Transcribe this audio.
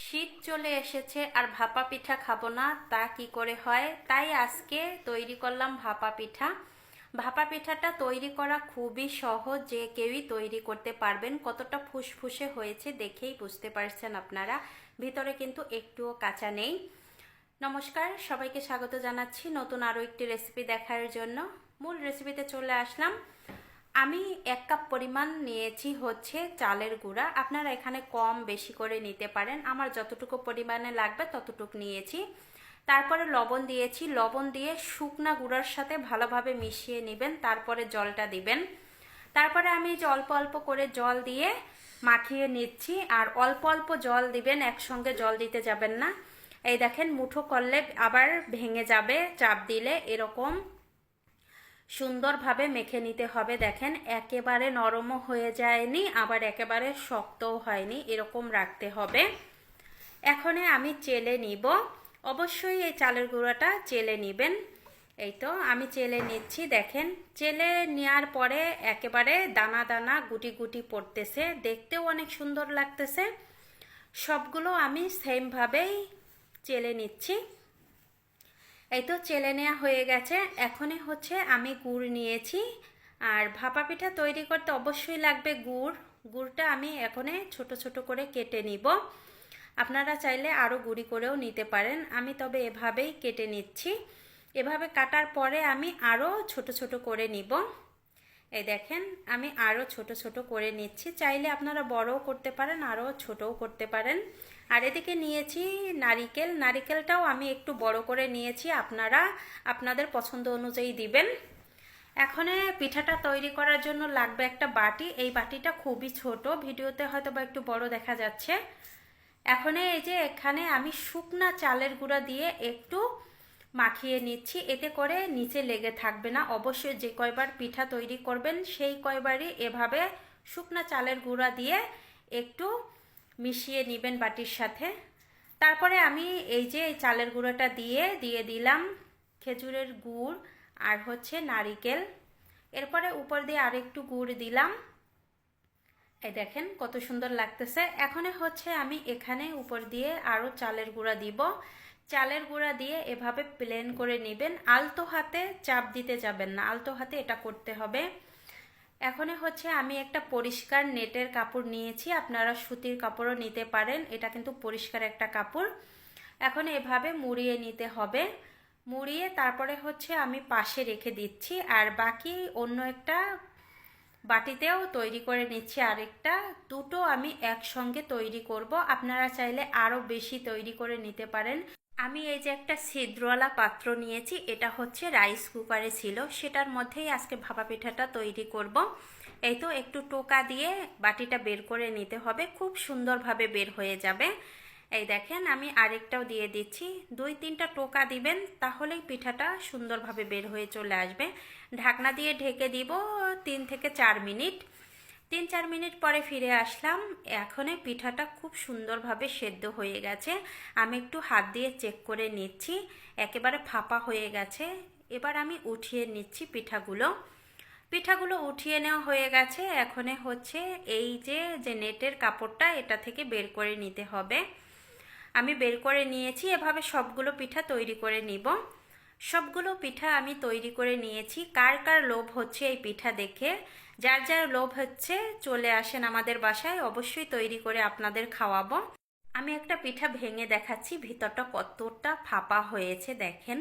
শীত চলে এসেছে আর ভাপা পিঠা খাবো না তা কি করে হয়, তাই আজকে তৈরি করলাম ভাপা পিঠা। ভাপা পিঠাটা তৈরি করা খুবই সহজ, যে কেউই তৈরি করতে পারবেন। কতটা ফুসফুসে হয়েছে দেখেই বুঝতে পারছেন আপনারা, ভিতরে কিন্তু একটুও কাঁচা নেই। নমস্কার, সবাইকে স্বাগত জানাচ্ছি নতুন আরও একটি রেসিপি দেখার জন্য। মূল রেসিপিতে চলে আসলাম। আমি 1 কাপ পরিমাণ নিয়েছি হচ্ছে চালের গুঁড়া। আপনারা এখানে কম বেশি করে নিতে পারেন, আমার যতটুকু পরিমাণে লাগবে ততটুকু নিয়েছি। তারপরে লবণ দিয়েছি, লবণ দিয়ে শুকনা গুঁড়ার সাথে ভালোভাবে মিশিয়ে নেবেন, তারপরে জলটা দিবেন। তারপরে আমি যে অল্প অল্প করে জল দিয়ে মাখিয়ে নিচ্ছি, আর অল্প অল্প জল দিবেন, একসঙ্গে জল দিতে যাবেন না। এই দেখেন, মুঠো করলে আবার ভেঙে যাবে চাপ দিলে, এরকম সুন্দরভাবে মেখে নিতে হবে। দেখেন, একেবারে নরমও হয়ে যায়নি, আবার একেবারে শক্তও হয়নি, এরকম রাখতে হবে। এখন আমি চেলে নিব। অবশ্যই এই চালের গুঁড়োটা চেলে নেবেন। এই তো আমি চেলে নিচ্ছি। দেখেন, চেলে নেওয়ার পরে একেবারে দানা দানা গুটি গুটি পড়তেছে, দেখতেও অনেক সুন্দর লাগতেছে। সবগুলো আমি সেমভাবেই চেলে নিচ্ছি। এই তো চেলে নেওয়া হয়ে গেছে। এখনই হচ্ছে আমি গুড় নিয়েছি, আর ভাপা পিঠা তৈরি করতে অবশ্যই লাগবে গুড়। গুড়টা আমি এখনে ছোট ছোট করে কেটে নিব। আপনারা চাইলে আরও গুঁড়ি করেও নিতে পারেন, আমি তবে এভাবেই কেটে নিচ্ছি। এভাবে কাটার পরে আমি আরও ছোট ছোট করে নিব। এই দেখেন, আমি আরও ছোট ছোট করে নিচ্ছি। চাইলে আপনারা বড়ও করতে পারেন, আরও ছোটও করতে পারেন। আর এদিকে নিয়েছি নারিকেল। নারিকেলটাও আমি একটু বড় করে নিয়েছি, আপনারা আপনাদের পছন্দ অনুযায়ী দিবেন। এখন পিঠাটা তৈরি করার জন্য লাগবে একটা বাটি। এই বাটিটা খুবই ছোট, ভিডিওতে হয়তো বা একটু বড় দেখা যাচ্ছে। এখন এই যে এখানে আমি শুকনা চালের গুঁড়া দিয়ে একটু মাখিয়ে নিচ্ছি, এতে করে নিচে লেগে থাকবে না। অবশ্যই যে কয়বার পিঠা তৈরি করবেন সেই কয়বারই এভাবে শুকনা চালের গুঁড়া দিয়ে একটু মিশিয়ে নেবেন বাটির সাথে। তারপরে আমি এই যে এই চালের গুঁড়োটা দিয়ে দিলাম খেজুরের গুড় আর হচ্ছে নারিকেল। এরপরে উপর দিয়ে আরেকটু গুড় দিলাম। এই দেখেন কত সুন্দর লাগতেছে। এখন হচ্ছে আমি এখানে উপর দিয়ে আরও চালের গুঁড়া দিব। চালের গুঁড়া দিয়ে এভাবে প্লেন করে নেবেন, আলতো হাতে চাপ দিতে যাবেন না, আলতো হাতে এটা করতে হবে। এখন হচ্ছে আমি একটা পরিষ্কার নেটের কাপড় নিয়েছি, আপনারা সুতির কাপড়ও নিতে পারেন, এটা কিন্তু পরিষ্কার একটা কাপড়। এখন এভাবে মুড়িয়ে নিতে হবে। মুড়িয়ে তারপরে হচ্ছে আমি পাশে রেখে দিচ্ছি, আর বাকি অন্য একটা বাটিতেও তৈরি করে নিচ্ছি আরেকটা। দুটো আমি একসঙ্গে তৈরি করব, আপনারা চাইলে আরও বেশি তৈরি করে নিতে পারেন। আমি এই যে একটা ছিদ্রওয়ালা পাত্র নিয়েছি, এটা হচ্ছে রাইস কুকারে ছিল, সেটার মধ্যেই আজকে ভাপা পিঠাটা তৈরি করব। এই তো একটু টোকা দিয়ে বাটিটা বের করে নিতে হবে, খুব সুন্দরভাবে বের হয়ে যাবে। এই দেখেন, আমি আরেকটাও দিয়ে দিচ্ছি। 2-3টা টোকা দিবেন, তাহলেই পিঠাটা সুন্দরভাবে বের হয়ে চলে আসবে। ঢাকনা দিয়ে ঢেকে দিব 3 থেকে 4 মিনিট। 3-4 মিনিট পরে ফিরে আসলাম। এখন পিঠাটা খুব সুন্দরভাবে সেদ্ধ হয়ে গেছে। আমি একটু হাত দিয়ে চেক করে নিচ্ছি, একেবারে ফাঁপা হয়ে গেছে। এবার আমি উঠিয়ে নিচ্ছি পিঠাগুলো। পিঠাগুলো উঠিয়ে নেওয়া হয়ে গেছে। এখন হচ্ছে এই যে নেটের কাপড়টা, এটা থেকে বের করে নিতে হবে। আমি বের করে নিয়েছি। এভাবে সবগুলো পিঠা তৈরি করে নিব। সবগুলো পিঠা আমি তৈরি করে নিয়েছি। কার কার লোভ হচ্ছে এই পিঠা দেখে? যার যার লোভ হচ্ছে চলে আসেন আমাদের বাসায়, অবশ্যই তৈরি করে আপনাদের খাওয়াবো। আমি একটা পিঠা ভেঙে দেখাচ্ছি ভিতরটা কতটা ফাঁপা হয়েছে, দেখেন।